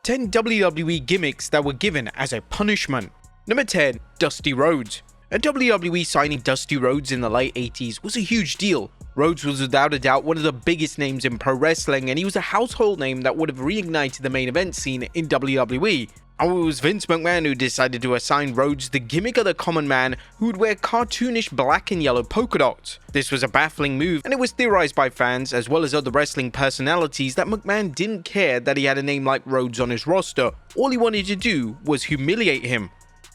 10 WWE gimmicks that were given as a punishment. Number 10. Dusty Rhodes. And WWE signing Dusty Rhodes in the late 80s was a huge deal. Rhodes was without a doubt one of the biggest names in pro wrestling, and he was a household name that would have reignited the main event scene in WWE. And it was Vince McMahon who decided to assign Rhodes the gimmick of the common man who would wear cartoonish black and yellow polka dots. This was a baffling move, and it was theorized by fans as well as other wrestling personalities that McMahon didn't care that he had a name like Rhodes on his roster. All he wanted to do was humiliate him.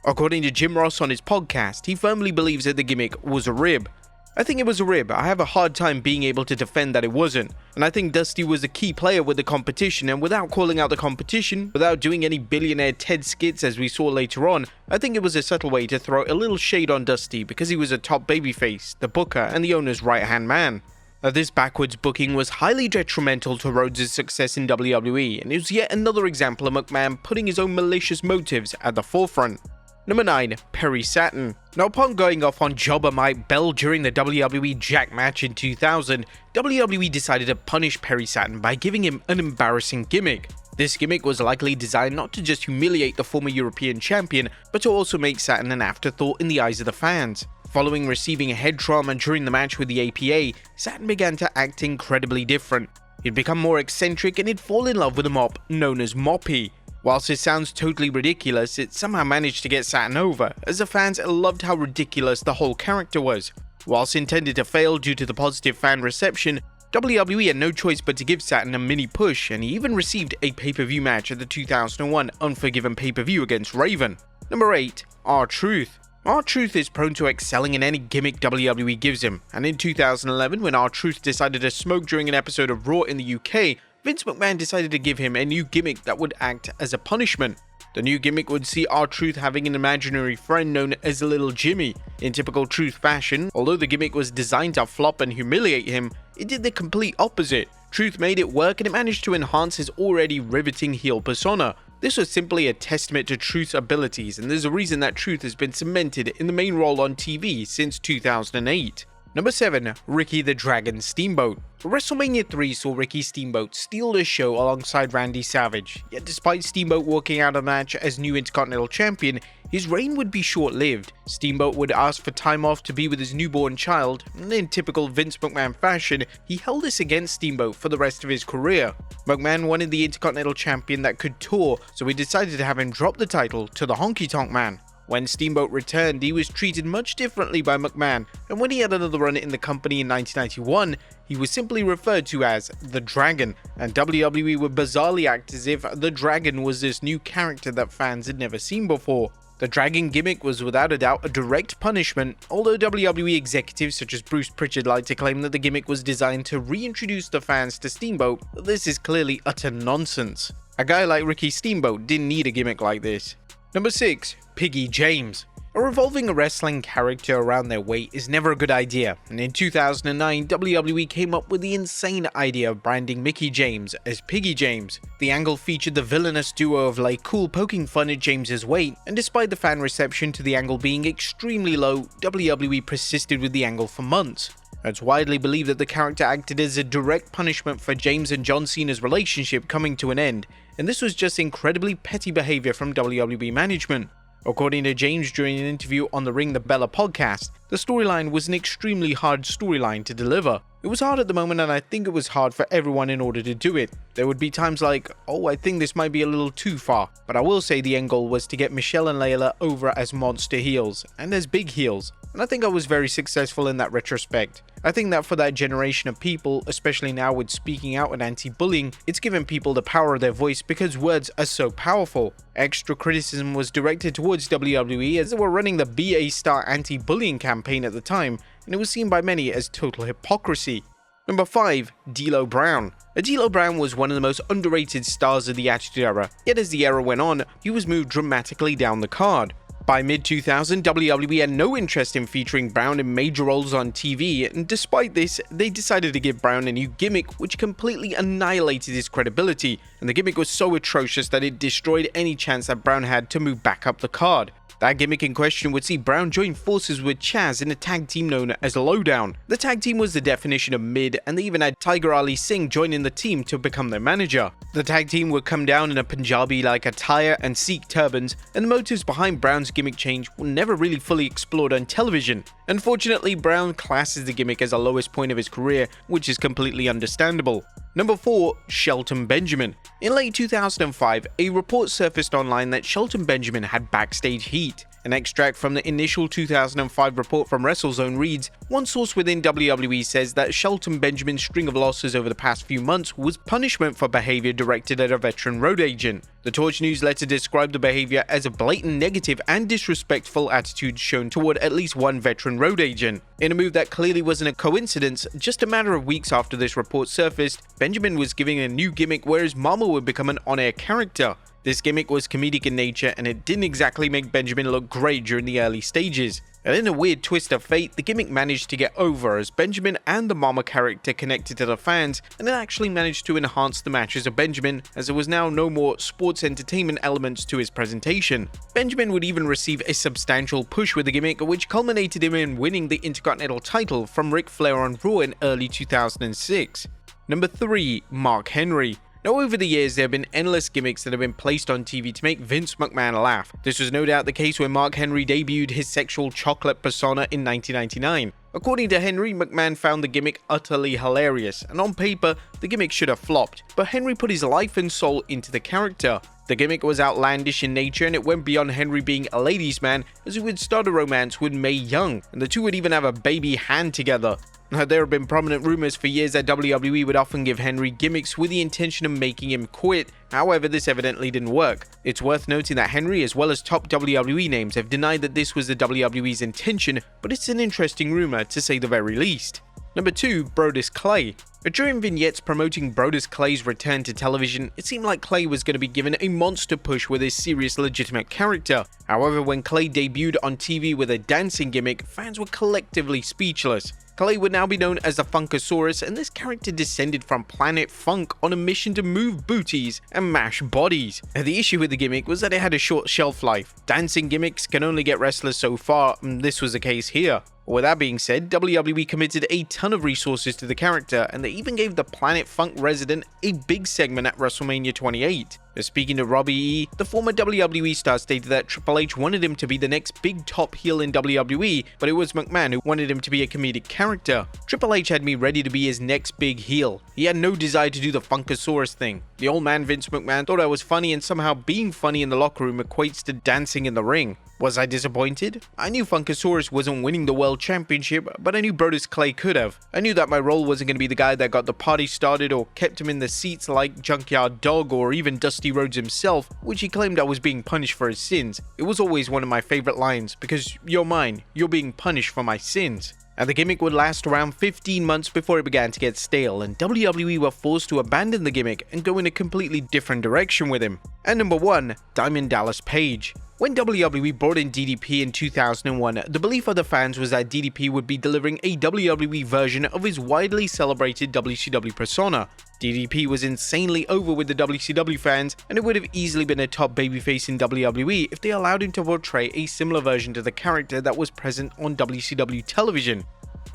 According to Jim Ross on his podcast, he firmly believes that the gimmick was a rib. I think it was a rib. I have a hard time being able to defend that it wasn't. And I think Dusty was a key player with the competition, and without calling out the competition, without doing any billionaire Ted skits as we saw later on, I think it was a subtle way to throw a little shade on Dusty because he was a top babyface, the booker, and the owner's right-hand man. This backwards booking was highly detrimental to Rhodes' success in WWE, and it was yet another example of McMahon putting his own malicious motives at the forefront. Number 9. Perry Saturn. Now, upon going off on Jobber Mike Bell during the WWE Jack match in 2000, WWE decided to punish Perry Saturn by giving him an embarrassing gimmick. This gimmick was likely designed not to just humiliate the former European champion, but to also make Saturn an afterthought in the eyes of the fans. Following receiving head trauma during the match with the APA, Saturn began to act incredibly different. He'd become more eccentric and he'd fall in love with a mop known as Moppy. Whilst it sounds totally ridiculous, it somehow managed to get Saturn over, as the fans loved how ridiculous the whole character was. Whilst intended to fail due to the positive fan reception, WWE had no choice but to give Saturn a mini push, and he even received a pay-per-view match at the 2001 Unforgiven pay-per-view against Raven. Number 8. R-Truth. R-Truth is prone to excelling in any gimmick WWE gives him, and in 2011 when R-Truth decided to smoke during an episode of Raw in the UK, Vince McMahon decided to give him a new gimmick that would act as a punishment. The new gimmick would see R-Truth having an imaginary friend known as Little Jimmy. In typical Truth fashion, although the gimmick was designed to flop and humiliate him, it did the complete opposite. Truth made it work and it managed to enhance his already riveting heel persona. This was simply a testament to Truth's abilities, and there's a reason that Truth has been cemented in the main role on TV since 2008. Number 7. Ricky the Dragon Steamboat. WrestleMania 3 saw Ricky Steamboat steal the show alongside Randy Savage, yet despite Steamboat walking out of the match as new Intercontinental Champion, his reign would be short-lived. Steamboat would ask for time off to be with his newborn child, and in typical Vince McMahon fashion, he held this against Steamboat for the rest of his career. McMahon wanted the Intercontinental Champion that could tour, so he decided to have him drop the title to the Honky Tonk Man. When Steamboat returned, he was treated much differently by McMahon, and when he had another run in the company in 1991, he was simply referred to as The Dragon, and WWE would bizarrely act as if The Dragon was this new character that fans had never seen before. The Dragon gimmick was without a doubt a direct punishment, although WWE executives such as Bruce Pritchard like to claim that the gimmick was designed to reintroduce the fans to Steamboat. This is clearly utter nonsense. A guy like Ricky Steamboat didn't need a gimmick like this. Number 6. Mickie James. Revolving a wrestling character around their weight is never a good idea, and in 2009, WWE came up with the insane idea of branding Mickie James as Piggy James. The angle featured the villainous duo of LayCool poking fun at James's weight, and despite the fan reception to the angle being extremely low, WWE persisted with the angle for months. It's widely believed that the character acted as a direct punishment for James and John Cena's relationship coming to an end, and this was just incredibly petty behavior from WWE management. According to James during an interview on the Ring the Bella podcast, the storyline was an extremely hard storyline to deliver. It was hard at the moment, and I think it was hard for everyone in order to do it. There would be times like, oh, I think this might be a little too far, but I will say the end goal was to get Michelle and Layla over as monster heels, and as big heels, and I think I was very successful in that retrospect. I think that for that generation of people, especially now with speaking out and anti-bullying, it's given people the power of their voice because words are so powerful. Extra criticism was directed towards WWE as they were running the BA Star anti-bullying campaign at the time, and it was seen by many as total hypocrisy. Number 5. D'Lo Brown. D'Lo Brown was one of the most underrated stars of the Attitude Era, yet as the era went on, he was moved dramatically down the card. By mid-2000, WWE had no interest in featuring Brown in major roles on TV, and despite this, they decided to give Brown a new gimmick which completely annihilated his credibility, and the gimmick was so atrocious that it destroyed any chance that Brown had to move back up the card. That gimmick in question would see Brown join forces with Chaz in a tag team known as Lowdown. The tag team was the definition of mid, and they even had Tiger Ali Singh join in the team to become their manager. The tag team would come down in a Punjabi-like attire and Sikh turbans, and the motives behind Brown's gimmick change were never really fully explored on television. Unfortunately, Brown classes the gimmick as the lowest point of his career, which is completely understandable. Number 4. Shelton Benjamin. In late 2005, a report surfaced online that Shelton Benjamin had backstage heat. An extract from the initial 2005 report from WrestleZone reads, "One source within WWE says that Shelton Benjamin's string of losses over the past few months was punishment for behavior directed at a veteran road agent. The Torch newsletter described the behavior as a blatant negative and disrespectful attitude shown toward at least one veteran road agent. In a move that clearly wasn't a coincidence, just a matter of weeks after this report surfaced, Benjamin was giving a new gimmick where his mama would become an on-air character. This gimmick was comedic in nature, and it didn't exactly make Benjamin look great during the early stages. And in a weird twist of fate, the gimmick managed to get over as Benjamin and the Mama character connected to the fans, and it actually managed to enhance the matches of Benjamin, as there was now no more sports entertainment elements to his presentation. Benjamin would even receive a substantial push with the gimmick, which culminated him in winning the Intercontinental title from Ric Flair on Raw in early 2006. Number 3. Mark Henry. Now, over the years, there have been endless gimmicks that have been placed on TV to make Vince McMahon laugh. This was no doubt the case when Mark Henry debuted his sexual chocolate persona in 1999. According to Henry, McMahon found the gimmick utterly hilarious, and on paper, the gimmick should have flopped, but Henry put his life and soul into the character. The gimmick was outlandish in nature, and it went beyond Henry being a ladies' man, as he would start a romance with Mae Young, and the two would even have a baby hand together. Now, there have been prominent rumors for years that WWE would often give Henry gimmicks with the intention of making him quit. However, this evidently didn't work. It's worth noting that Henry, as well as top WWE names, have denied that this was the WWE's intention, but it's an interesting rumor to say the very least. Number 2. Brodus Clay. During vignettes promoting Brodus Clay's return to television, it seemed like Clay was going to be given a monster push with his serious, legitimate character. However, when Clay debuted on TV with a dancing gimmick, fans were collectively speechless. Clay would now be known as the Funkasaurus, and this character descended from Planet Funk on a mission to move booties and mash bodies. Now, the issue with the gimmick was that it had a short shelf life. Dancing gimmicks can only get wrestlers so far, and this was the case here. With that being said, WWE committed a ton of resources to the character, and they even gave the Planet Funk resident a big segment at Wrestlemania 28. Speaking to Robbie E., the former WWE star stated that Triple H wanted him to be the next big top heel in WWE, but it was McMahon who wanted him to be a comedic character. Triple H had me ready to be his next big heel. He had no desire to do the Funkasaurus thing. The old man Vince McMahon thought I was funny, and somehow being funny in the locker room equates to dancing in the ring. Was I disappointed? I knew Funkasaurus wasn't winning the World Championship, but I knew Brodus Clay could have. I knew that my role wasn't going to be the guy that got the party started or kept him in the seats like Junkyard Dog or even Dusty Rhodes himself, which he claimed I was being punished for his sins. It was always one of my favorite lines, because you're mine, you're being punished for my sins. And the gimmick would last around 15 months before it began to get stale, and WWE were forced to abandon the gimmick and go in a completely different direction with him. And number 1, Diamond Dallas Page. When WWE brought in DDP in 2001, the belief of the fans was that DDP would be delivering a WWE version of his widely celebrated WCW persona. DDP was insanely over with the WCW fans, and it would have easily been a top babyface in WWE if they allowed him to portray a similar version to the character that was present on WCW television.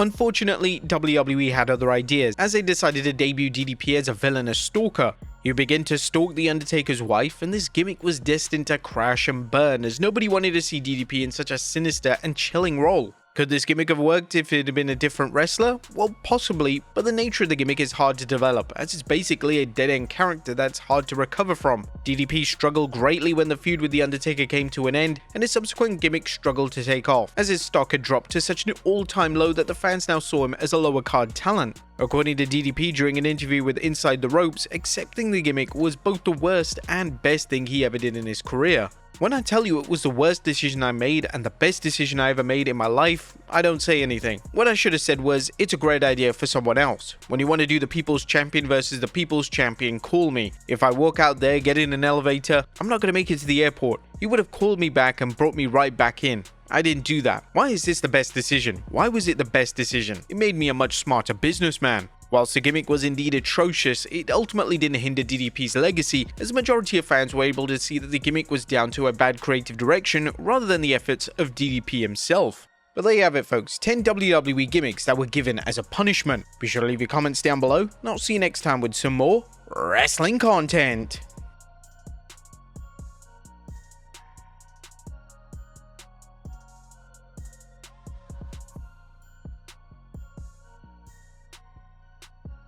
Unfortunately, WWE had other ideas, as they decided to debut DDP as a villainous stalker. You begin to stalk The Undertaker's wife, and this gimmick was destined to crash and burn, as nobody wanted to see DDP in such a sinister and chilling role. Could this gimmick have worked if it had been a different wrestler? Well, possibly, but the nature of the gimmick is hard to develop, as it's basically a dead-end character that's hard to recover from. DDP struggled greatly when the feud with The Undertaker came to an end, and his subsequent gimmick struggled to take off, as his stock had dropped to such an all-time low that the fans now saw him as a lower-card talent. According to DDP during an interview with Inside the Ropes, accepting the gimmick was both the worst and best thing he ever did in his career. When I tell you it was the worst decision I made and the best decision I ever made in my life, I don't say anything. What I should have said was, it's a great idea for someone else. When you want to do the People's Champion versus the People's Champion, call me. If I walk out there, get in an elevator, I'm not going to make it to the airport. You would have called me back and brought me right back in. I didn't do that. Why is this the best decision? Why was it the best decision? It made me a much smarter businessman. Whilst the gimmick was indeed atrocious, it ultimately didn't hinder DDP's legacy, as the majority of fans were able to see that the gimmick was down to a bad creative direction rather than the efforts of DDP himself. But there you have it folks, 10 WWE gimmicks that were given as a punishment. Be sure to leave your comments down below, and I'll see you next time with some more wrestling content.